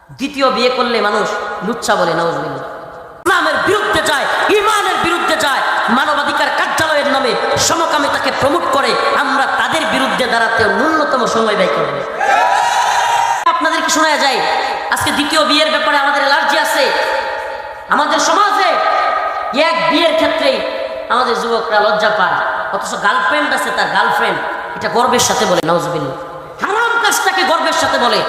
দ্বিতীয় বিয়ে করলে মানুষ লুচ্চা বলে, নাউজুবিল্লাহ। ইসলামের বিরুদ্ধে যায়, ইমানের বিরুদ্ধে যায়, মানবাধিকার কার্যালয়ের নামে সমকামিতাকে প্রমোট করে, আমরা তাদের বিরুদ্ধে দাঁড়াতে ন্যূনতম সময় ব্যয় করব। আপনাদেরকে শোনা যায় আজকে দ্বিতীয় বিয়ের ব্যাপারে আমাদের এলার্জি আছে। আমাদের সমাজে এক বিয়ের ক্ষেত্রে আমাদের যুবকরা লজ্জা পায়, অথচ গার্লফ্রেন্ড আছে, তার গার্লফ্রেন্ড এটা গর্বের সাথে বলে, নাউজুবিল্লাহ। হারাম কাজটাকে গর্বের সাথে বলে,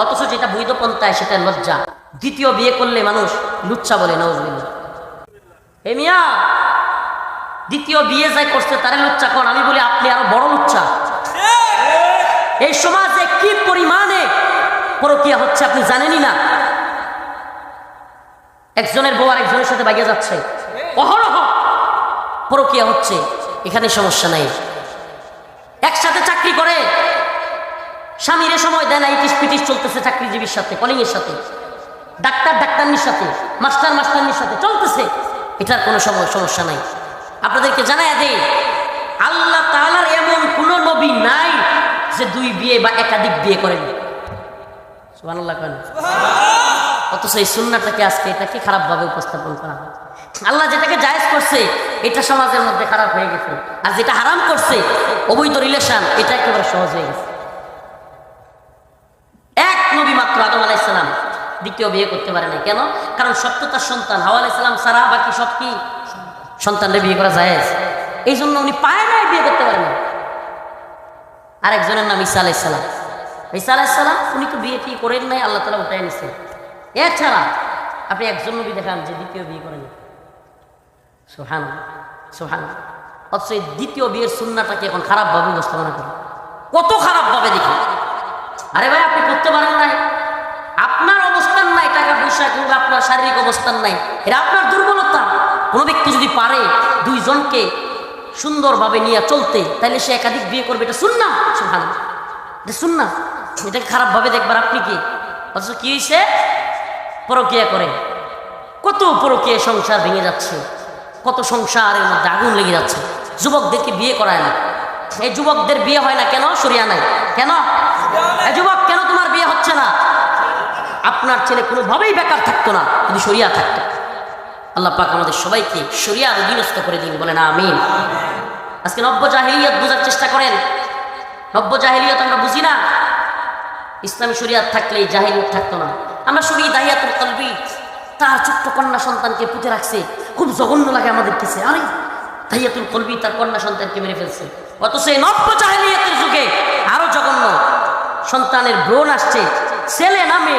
অথচ যেটা বৈধ পন্থায় সেটা লজ্জা। দ্বিতীয় বিয়ে করলে মানুষ লুচ্চা বলে, নাউজুবিল্লাহ। হে মিয়া, দ্বিতীয় বিয়ে যাই করছে তারে লুচ্চা কোন? আমি বলি আপনি আরো বড় লুচ্চা। এই সমাজে কি পরিমাণে পরকীয়া হচ্ছে আপনি জানেনই না। একজনের বউ আর একজনের সাথে বাইরে যাচ্ছে, অহরহ পরকীয়া হচ্ছে, এখানে সমস্যা নাই। একসাথে চাকরি করে, স্বামীর সময় দেয় না, ইটিস পিটিস চলতেছে চাকরিজীবীর সাথে, কলিং এর সাথে, ডাক্তার ডাক্তারনির সাথে, মাস্টার মাস্টারনির সাথে চলতেছে, এটার কোনো সমস্যা নাই। আপনাদেরকে জানাই দেই, আল্লাহ তাআলার এমন কোন নবী নাই যে দুই বিয়ে বা একাধিক বিয়ে করেন। সুবহানাল্লাহ। অথচ এই সুন্নাহটাকে আজকে এটাকে খারাপ ভাবে উপস্থাপন করা হয়। আল্লাহ যেটাকে জায়েজ করছে এটা সমাজের মধ্যে খারাপ হয়ে গেছে, আর যেটা হারাম করছে অবৈধ রিলেশন, এটা একেবারে সহজ হয়ে গেছে। এক নবী মাত্র আদম আলাইহিস সালাম দ্বিতীয় বিয়ে করতে পারে না। কেন? কারণ সত্যতার সন্তান হাওয়া আলাইহিস সালাম ছাড়া বাকি সব কি সন্তানদের বিয়ে করা জায়েজ, এই জন্য উনি পায় নাই, বিয়ে করতে পারে না। আরেকজনের নাম ঈসা আলাইহিস সালাম। ঈসা আলাইহিস সালাম উনি তো বিয়ে টিয়ে করেন নাই, আল্লাহ তাআলা উঠায় নিছে। এছাড়া আপনি একজন নবী দেখান যে দ্বিতীয় বিয়ে করেন। সুবহানাল্লাহ, সুবহানাল্লাহ। অথচ এই দ্বিতীয় বিয়ের সুন্নাহটাকে এখন খারাপভাবে উপস্থাপনা করে, কত খারাপভাবে দেখি। আরে ভাই, আপনি করতে পারেন নাই, আপনার অবস্থান নাই, টাকা পয়সা কিংবা আপনার শারীরিক অবস্থান নাই, এটা আপনার দুর্বলতা। কোনো ব্যক্তি যদি পারে দুইজনকে সুন্দরভাবে নিয়ে চলতে, তাহলে সে একাধিক বিয়ে করবে, এটা সুন্নাহ। সুবহানাল্লাহ, এটা সুন্নাহ। এটাকে খারাপভাবে দেখবার আপনি কি? অথচ কি হয়েছে? পরকীয়া করে, কত পরকীয়া সংসার ভেঙে যাচ্ছে, কত সংসারের মধ্যে আগুন লেগে যাচ্ছে। যুবকদেরকে বিয়ে করায় না। এই যুবকদের বিয়ে হয় না কেন? শরিয়া নাই। কেন? এই যুবক, কেন তোমার বিয়ে হচ্ছে না? আপনার ছেলে কোনোভাবেই বেকার থাকতো না যদি শরিয়া থাকতো। আল্লাহ পাক আমাদের সবাইকে শরিয়ার অধীনস্থ করে দিন, বলেন আমিন। আজকে নব্য জাহিলিয়াত বোঝার চেষ্টা করেন। নব্য জাহিলিয়াত আমরা বুঝি না। ইসলামী শরিয়াত থাকলে জাহিলিয়াত থাকতো না। আমরা শুনি দাহিয়াতুল কলবি, তার ছোট্ট কন্যা সন্তানকে পুঁতে রাখছে, খুব জঘন্য লাগে আমাদের কাছে। আরে দাহিয়াতুল কলবি তার কন্যা সন্তানকে মেরে ফেলছে। অথচ এই নব্য জাহিলিয়াতের যুগে আরো জঘন্য, সন্তানের ব্রণ আসছে, ছেলে নামে